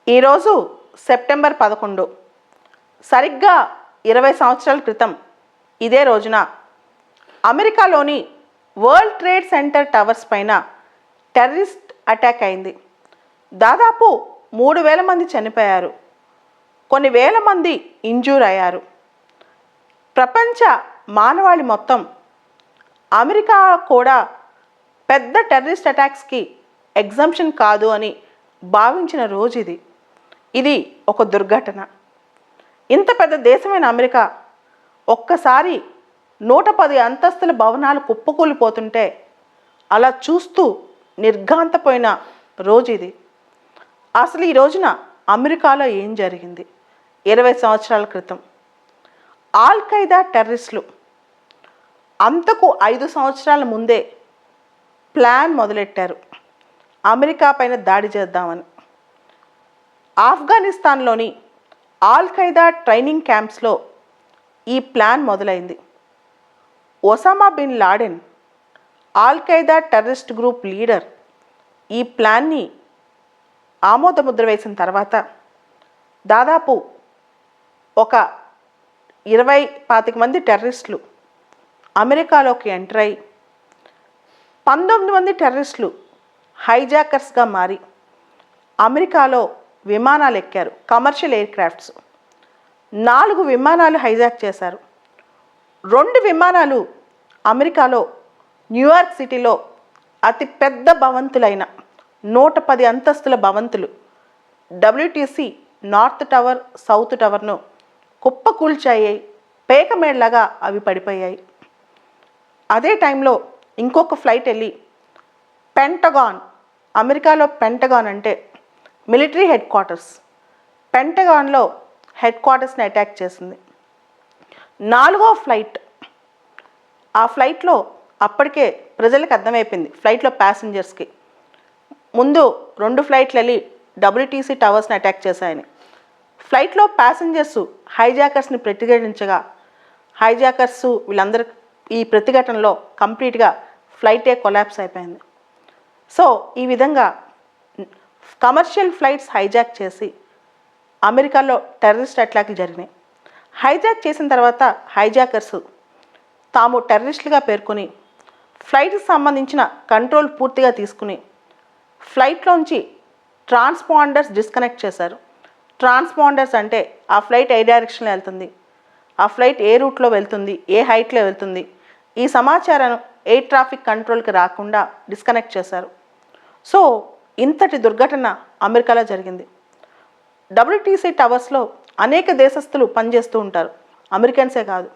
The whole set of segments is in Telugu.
ఈరోజు సెప్టెంబర్ 11 సరిగ్గా 20 సంవత్సరాల క్రితం ఇదే రోజున అమెరికాలోని వరల్డ్ ట్రేడ్ సెంటర్ టవర్స్ పైన టెర్రరిస్ట్ అటాక్ అయింది. దాదాపు 3,000 మంది చనిపోయారు, కొన్ని వేల మంది ఇంజూర్ అయ్యారు. ప్రపంచ మానవాళి మొత్తం అమెరికా కూడా పెద్ద టెర్రరిస్ట్ అటాక్స్కి ఎగ్జంప్షన్ కాదు అని భావించిన రోజు ఇది ఒక దుర్ఘటన. ఇంత పెద్ద దేశమైన అమెరికా ఒక్కసారి 110 అంతస్తుల భవనాలు కుప్పకూలిపోతుంటే అలా చూస్తూ నిర్ఘాంతపోయిన రోజు ఇది. అసలు ఈ రోజున అమెరికాలో ఏం జరిగింది? 20 సంవత్సరాల క్రితం ఆల్ ఖైదా టెర్రరిస్టులు అంతకు 5 సంవత్సరాల ముందే ప్లాన్ మొదలెట్టారు అమెరికా పైన దాడి చేద్దామని. ఆఫ్ఘనిస్తాన్లోని ఆల్ ఖైదా ట్రైనింగ్ క్యాంప్స్లో ఈ ప్లాన్ మొదలైంది. Osama bin Laden, al Qaeda terrorist group leader, ఈ ప్లాన్ని ఆమోదముద్ర వేసిన తర్వాత దాదాపు ఒక 20-25 మంది టెర్రరిస్టులు అమెరికాలోకి ఎంటర్ అయి 19 మంది టెర్రరిస్టులు హైజాకర్స్గా మారి అమెరికాలో విమానాలు ఎక్కారు, కమర్షియల్ ఎయిర్ క్రాఫ్ట్స్. 4 విమానాలు హైజాక్ చేశారు. 2 విమానాలు అమెరికాలో న్యూయార్క్ సిటీలో అతి పెద్ద భవంతులైన 110 అంతస్తుల భవంతులు WTC నార్త్ టవర్, సౌత్ టవర్ను కుప్పకూల్చాయి, పేకమేళ్లగా అవి పడిపోయాయి. అదే టైంలో ఇంకొక ఫ్లైట్ వెళ్ళి పెంటగాన్, అమెరికాలో పెంటగాన్ అంటే మిలిటరీ హెడ్ క్వార్టర్స్, పెంటగాన్లో హెడ్ క్వార్టర్స్ని అటాక్ చేసింది. 4వ ఫ్లైట్, ఆ ఫ్లైట్లో అప్పటికే ప్రజలకు అర్థమైపోయింది, ఫ్లైట్లో ప్యాసింజర్స్కి ముందు 2 ఫ్లైట్లు వెళ్ళి WTC టవర్స్ని అటాక్ చేశాయని. ఫ్లైట్లో ప్యాసింజర్స్ హైజాకర్స్ని ప్రతిఘటించగా హైజాకర్స్ వీళ్ళందరూ ఈ ప్రతిఘటనలో కంప్లీట్గా ఫ్లైటే కొలాప్స్ అయిపోయింది. సో ఈ విధంగా కమర్షియల్ ఫ్లైట్స్ హైజాక్ చేసి అమెరికాలో టెర్రరిస్ట్ అటాక్లు జరిగినాయి. హైజాక్ చేసిన తర్వాత హైజాకర్స్ తాము టెర్రరిస్టులుగా పేర్కొని ఫ్లైట్కి సంబంధించిన కంట్రోల్ పూర్తిగా తీసుకుని ఫ్లైట్లోంచి ట్రాన్స్పాండర్స్ డిస్కనెక్ట్ చేశారు. ట్రాన్స్పాండర్స్ అంటే ఆ ఫ్లైట్ ఏ డైరెక్షన్లో వెళ్తుంది, ఆ ఫ్లైట్ ఏ రూట్లో వెళ్తుంది, ఏ హైట్లో వెళ్తుంది, ఈ సమాచారం ఎయిర్ ట్రాఫిక్ కంట్రోల్కి రాకుండా డిస్కనెక్ట్ చేశారు. సో ఇంతటి దుర్ఘటన అమెరికాలో జరిగింది. WTC టవర్స్లో అనేక దేశస్తులు పనిచేస్తూ ఉంటారు, అమెరికన్సే కాదు.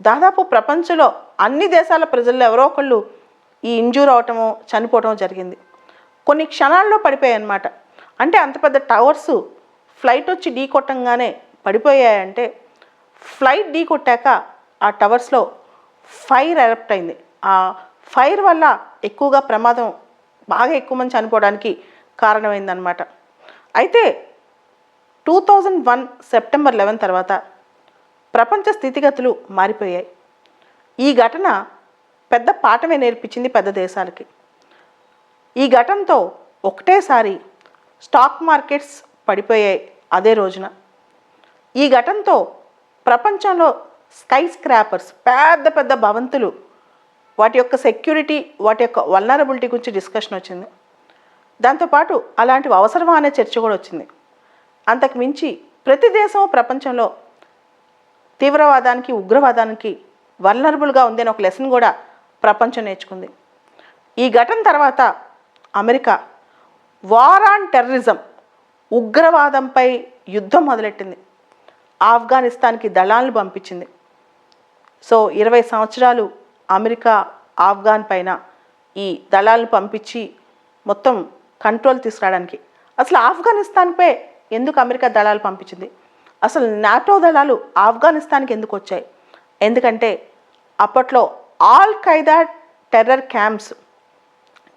దాదాపు ప్రపంచంలో అన్ని దేశాల ప్రజల్లో ఎవరో ఒకళ్ళు ఈ ఇంజూర్ అవటమో చనిపోవటమో జరిగింది. కొన్ని క్షణాల్లో పడిపోయాయి అన్నమాట. అంటే అంత పెద్ద టవర్స్ ఫ్లైట్ వచ్చి ఢీ కొట్టంగానే పడిపోయాయంటే, ఫ్లైట్ ఢీ కొట్టాక ఆ టవర్స్లో ఫైర్ ఎరప్ట్ అయింది. ఆ ఫైర్ వల్ల ఎక్కువగా ప్రమాదం, బాగా ఎక్కువ మంది చనిపోవడానికి కారణమైందనమాట. అయితే 2001 సెప్టెంబర్ 11 తర్వాత ప్రపంచ స్థితిగతులు మారిపోయాయి. ఈ ఘటన పెద్ద పాఠమే నేర్పించింది పెద్ద దేశాలకి. ఈ ఘటనతో ఒకటేసారి స్టాక్ మార్కెట్స్ పడిపోయాయి. అదే రోజున ఈ ఘటనతో ప్రపంచంలో స్కై స్క్రాపర్స్, పెద్ద పెద్ద భవంతులు, వాటి యొక్క సెక్యూరిటీ, వాటి యొక్క వల్నరబిలిటీ గురించి డిస్కషన్ వచ్చింది. దాంతోపాటు అలాంటివి అవసరమా అనే చర్చ కూడా వచ్చింది. అంతకు మించి ప్రతి దేశం ప్రపంచంలో తీవ్రవాదానికి, ఉగ్రవాదానికి వల్నరబుల్గా ఉంది అని ఒక లెసన్ కూడా ప్రపంచం నేర్చుకుంది. ఈ ఘటన తర్వాత అమెరికా వార్ ఆన్ టెర్రరిజం, ఉగ్రవాదంపై యుద్ధం మొదలెట్టింది. ఆఫ్ఘనిస్తాన్కి దళాలను పంపించింది. సో 20 సంవత్సరాలు అమెరికా ఆఫ్ఘాన్ పైన ఈ దళాలను పంపించి మొత్తం కంట్రోల్ తీసుకురావడానికి. అసలు ఆఫ్ఘనిస్తాన్పై ఎందుకు అమెరికా దళాలు పంపించింది? అసలు నాటో దళాలు ఆఫ్ఘనిస్తాన్కి ఎందుకు వచ్చాయి? ఎందుకంటే అప్పట్లో all Qaeda terror camps,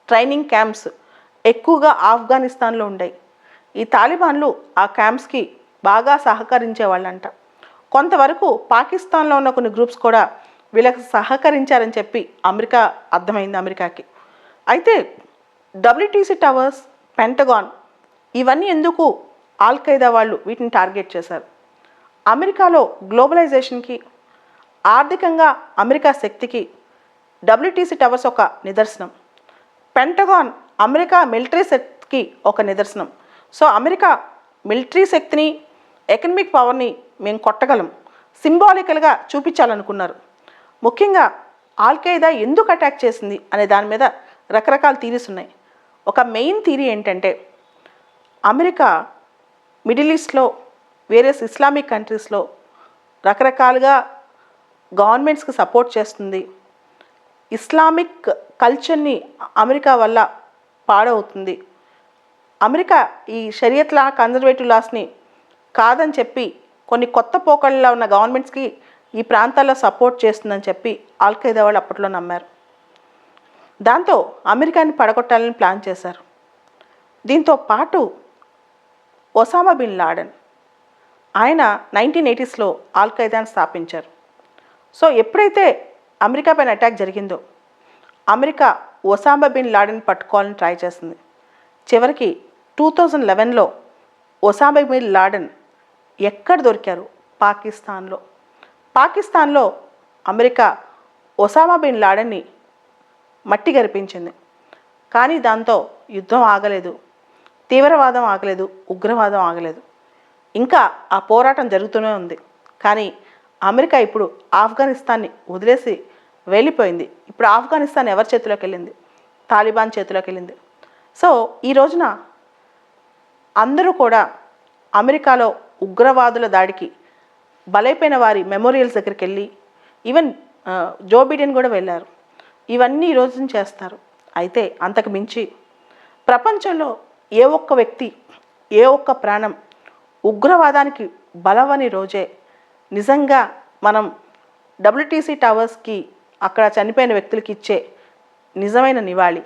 training camps ఎక్కువగా ఆఫ్ఘనిస్తాన్లో ఉన్నాయి. ఈ తాలిబాన్లు ఆ క్యాంప్స్కి బాగా సహకరించేవాళ్ళంట. కొంతవరకు పాకిస్తాన్లో ఉన్న కొన్ని గ్రూప్స్ కూడా వీళ్ళకి సహకరించారని చెప్పి అర్థమైంది అమెరికాకి. అయితే WTC టవర్స్, పెంటగాన్ ఇవన్నీ ఎందుకు ఆల్ ఖైదా వాళ్ళు వీటిని టార్గెట్ చేశారు. అమెరికాలో గ్లోబలైజేషన్కి, ఆర్థికంగా అమెరికా శక్తికి డబ్ల్యూటీసీ టవర్స్ ఒక నిదర్శనం. పెంటగాన్ అమెరికా మిలిటరీ శక్తికి ఒక నిదర్శనం. సో అమెరికా మిలిటరీ శక్తిని, ఎకనమిక్ పవర్ని మేము కొట్టగలం, సింబాలికల్గా చూపించాలనుకున్నారు. ముఖ్యంగా ఆల్ ఖైదా ఎందుకు అటాక్ చేసింది అనే దాని మీద రకరకాల థీరీస్ ఉన్నాయి. ఒక మెయిన్ థీరీ ఏంటంటే, అమెరికా మిడిల్ ఈస్ట్లో, వేరియస్ ఇస్లామిక్ కంట్రీస్లో రకరకాలుగా గవర్నమెంట్స్కి సపోర్ట్ చేస్తుంది. ఇస్లామిక్ కల్చర్ని అమెరికా వల్ల పాడవుతుంది. అమెరికా ఈ షరియత్ లా, కన్జర్వేటివ్ లాస్ని కాదని చెప్పి కొన్ని కొత్త పోకళ్ళలో ఉన్న గవర్నమెంట్స్కి ఈ ప్రాంతాల్లో సపోర్ట్ చేస్తుందని చెప్పి ఆల్ ఖైదా వాళ్ళు అప్పట్లో నమ్మారు. దాంతో అమెరికాని పడగొట్టాలని ప్లాన్ చేశారు. దీంతో పాటు ఒసామా బిన్ లాడెన్ ఆయన 1980స్లో ఆల్ ఖైదాని స్థాపించారు. సో ఎప్పుడైతే అమెరికా పైన అటాక్ జరిగిందో, అమెరికా ఒసామా బిన్ లాడెన్ పట్టుకోవాలని ట్రై చేసింది. చివరికి 2011లో ఒసామా బిన్ లాడెన్ ఎక్కడ దొరికారు? పాకిస్తాన్లో అమెరికా ఒసామా బిన్ లాడెన్ని మట్టి గరిపించింది. కానీ దాంతో యుద్ధం ఆగలేదు, తీవ్రవాదం ఆగలేదు, ఉగ్రవాదం ఆగలేదు. ఇంకా ఆ పోరాటం జరుగుతూనే ఉంది. కానీ అమెరికా ఇప్పుడు ఆఫ్ఘనిస్తాన్ని వదిలేసి వెళ్ళిపోయింది. ఇప్పుడు ఆఫ్ఘనిస్తాన్ ఎవరి చేతిలోకి వెళ్ళింది? తాలిబాన్ చేతిలోకి వెళ్ళింది. సో ఈ రోజున అందరూ కూడా అమెరికాలో ఉగ్రవాదుల దాడికి బలైపోయిన వారి మెమోరియల్స్ దగ్గరికి వెళ్ళి, ఈవెన్ జో బిడెన్ కూడా వెళ్ళారు. ఇవన్నీ ఈ రోజున చేస్తారు. అయితే అంతకు మించి ప్రపంచంలో ఏ ఒక్క వ్యక్తి, ఏ ఒక్క ప్రాణం ఉగ్రవాదానికి బలవని రోజే నిజంగా మనం డబ్ల్యూటీసీ టవర్స్కి, అక్కడ చనిపోయిన వ్యక్తులకి ఇచ్చే నిజమైన నివాళి.